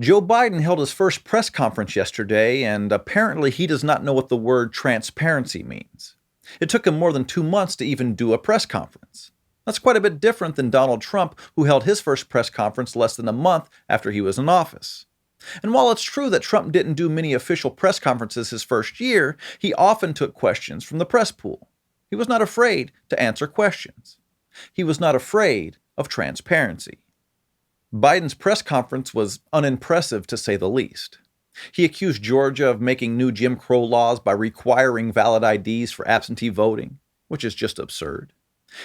Joe Biden held his first press conference yesterday, and apparently he does not know what the word transparency means. It took him more than 2 months to even do a press conference. That's quite a bit different than Donald Trump, who held his first press conference less than a month after he was in office. And while it's true that Trump didn't do many official press conferences his first year, he often took questions from the press pool. He was not afraid to answer questions. He was not afraid of transparency. Biden's press conference was unimpressive, to say the least. He accused Georgia of making new Jim Crow laws by requiring valid IDs for absentee voting, which is just absurd.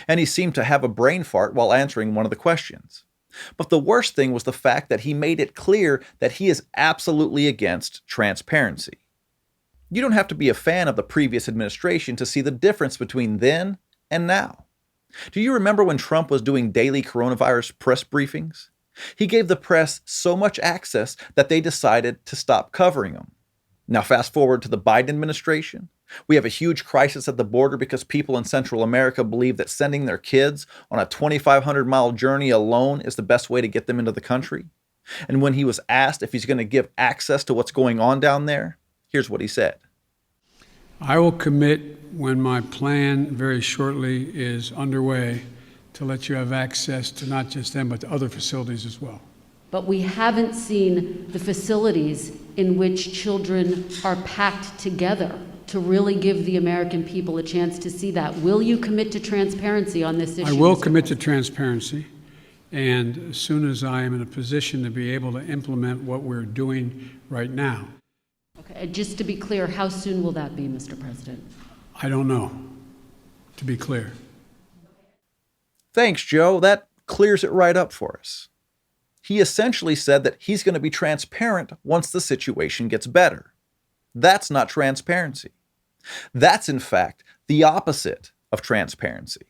And he seemed to have a brain fart while answering one of the questions. But the worst thing was the fact that he made it clear that he is absolutely against transparency. You don't have to be a fan of the previous administration to see the difference between then and now. Do you remember when Trump was doing daily coronavirus press briefings? He gave the press so much access that they decided to stop covering them. Now fast forward to the Biden administration. We have a huge crisis at the border because people in Central America believe that sending their kids on a 2,500-mile journey alone is the best way to get them into the country. And when he was asked if he's going to give access to what's going on down there, here's what he said. I will commit when my plan very shortly is underway to let you have access to not just them, but to other facilities as well. But we haven't seen the facilities in which children are packed together to really give the American people a chance to see that. Will you commit to transparency on this issue? I will commit to transparency, and as soon as I am in a position to be able to implement what we're doing right now. Okay, just to be clear, how soon will that be, Mr. President? I don't know, to be clear. Thanks, Joe. That clears it right up for us. He essentially said that he's going to be transparent once the situation gets better. That's not transparency. That's, in fact, the opposite of transparency.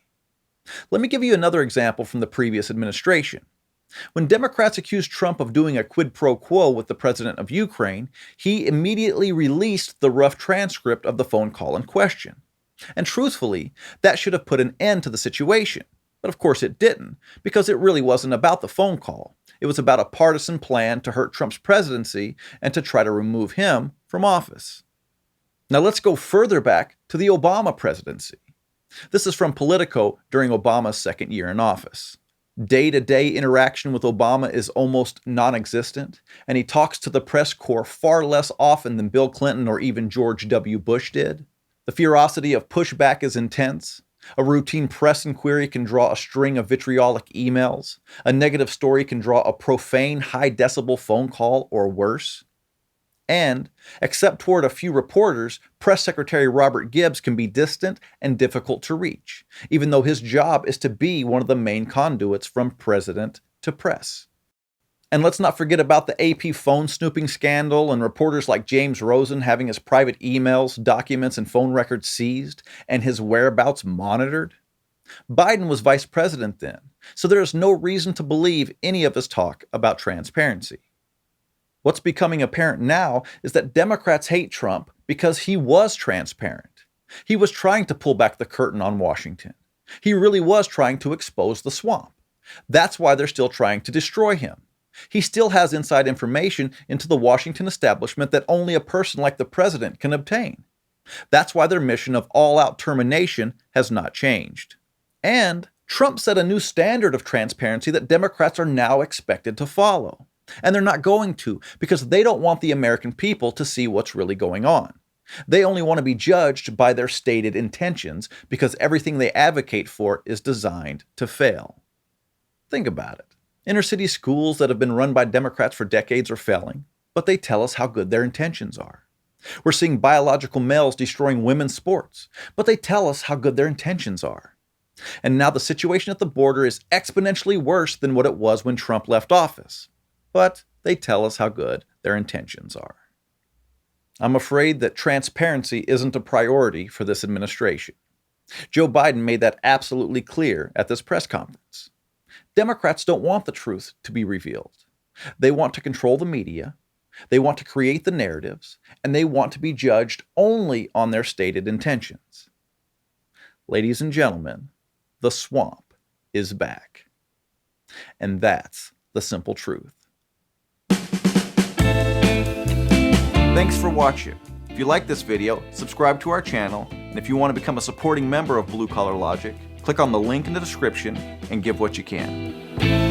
Let me give you another example from the previous administration. When Democrats accused Trump of doing a quid pro quo with the president of Ukraine, he immediately released the rough transcript of the phone call in question. And truthfully, that should have put an end to the situation. But of course it didn't, because it really wasn't about the phone call. It was about a partisan plan to hurt Trump's presidency and to try to remove him from office. Now let's go further back to the Obama presidency. This is from Politico during Obama's second year in office. Day-to-day interaction with Obama is almost non-existent, and he talks to the press corps far less often than Bill Clinton or even George W. Bush did. The ferocity of pushback is intense. A routine press inquiry can draw a string of vitriolic emails. A negative story can draw a profane, high-decibel phone call or worse. And, except toward a few reporters, Press Secretary Robert Gibbs can be distant and difficult to reach, even though his job is to be one of the main conduits from president to press. And let's not forget about the AP phone snooping scandal and reporters like James Rosen having his private emails, documents, and phone records seized and his whereabouts monitored. Biden was vice president then, so there is no reason to believe any of his talk about transparency. What's becoming apparent now is that Democrats hate Trump because he was transparent. He was trying to pull back the curtain on Washington. He really was trying to expose the swamp. That's why they're still trying to destroy him. He still has inside information into the Washington establishment that only a person like the president can obtain. That's why their mission of all-out termination has not changed. And Trump set a new standard of transparency that Democrats are now expected to follow. And they're not going to, because they don't want the American people to see what's really going on. They only want to be judged by their stated intentions, because everything they advocate for is designed to fail. Think about it. Inner city schools that have been run by Democrats for decades are failing, but they tell us how good their intentions are. We're seeing biological males destroying women's sports, but they tell us how good their intentions are. And now the situation at the border is exponentially worse than what it was when Trump left office, but they tell us how good their intentions are. I'm afraid that transparency isn't a priority for this administration. Joe Biden made that absolutely clear at this press conference. Democrats don't want the truth to be revealed. They want to control the media, they want to create the narratives, and they want to be judged only on their stated intentions. Ladies and gentlemen, the swamp is back. And that's the simple truth. Thanks for watching. If you like this video, subscribe to our channel, and if you want to become a supporting member of Blue Collar Logic, click on the link in the description and give what you can.